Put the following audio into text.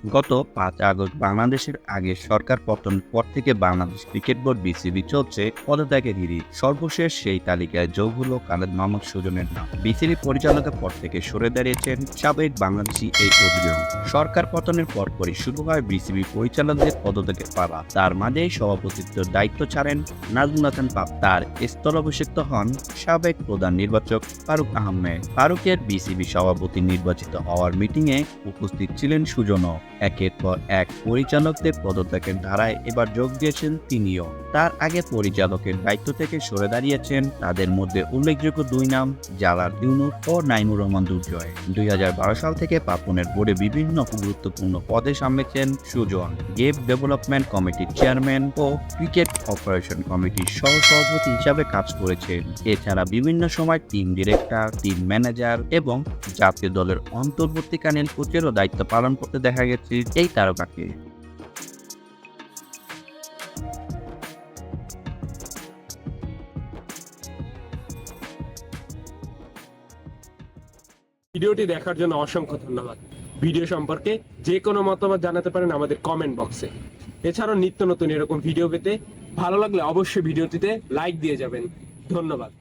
গত ৫ আগস্ট বাংলাদেশের আগে সরকার পতনের পর থেকে বাংলাদেশ ক্রিকেট বোর্ড বিসিবি চলছে পদত্যাগের হিড়িক। সর্বশেষ সেই তালিকায় যোগ হলো খালেদ মাহমুদ সুজনের নাম। বিসিবি পরিচালকের পদ থেকে সরে দাঁড়িয়েছেন সাবেক বাংলাদেশি এই অধিনায়ক। সরকার পতনের পরপরই শুরু হয় বিসিবি পরিচালকদের পদত্যাগের পালা। তার মাঝেই সভাপতিত্বের দায়িত্ব ছাড়েন নাজমুল হাসান পাপ। তার স্থলাভিষিক্ত হন সাবেক প্রধান নির্বাচক ফারুক আহমেদ। ফারুকের বিসিবি সভাপতি নির্বাচিত হওয়ার মিটিংয়ে উপস্থিত ছিলেন সুজনও। একের পর এক পরিচালকদের পদত্যাগের ধারায় এবার যোগ দিয়েছেন তিনিও। তার আগে পরিচালকের দায়িত্ব থেকে সরে দাঁড়িয়েছেন তাদের মধ্যে উল্লেখযোগ্য দুই নাম, জালাল ইউনুস ও নাইমুর রহমান দুর্জয়। ২০১২ সাল থেকে পাপনের বোর্ডে বিভিন্ন গুরুত্বপূর্ণ পদে সামলেছেন সুজন। গেম ডেভেলপমেন্ট কমিটির চেয়ারম্যান ও ক্রিকেট অপারেশন কমিটির সহ-সভাপতি হিসাবে কাজ করেছেন। এছাড়া বিভিন্ন সময় টিম ডিরেক্টর, টিম ম্যানেজার এবং জাতীয় দলের অন্তর্বর্তীকালীন কোচেরও দায়িত্ব পালন করতে দেখা গেছে এই তারকাকে। ভিডিওটি দেখার জন্য অসংখ্য ধন্যবাদ। ভিডিও সম্পর্কে যে কোনো মতামত জানাতে পারেন আমাদের কমেন্ট বক্সে। এছাড়াও নিত্য নতুন এরকম ভিডিও পেতে ভালো লাগলে অবশ্যই ভিডিওটিতে লাইক দিয়ে যাবেন। ধন্যবাদ।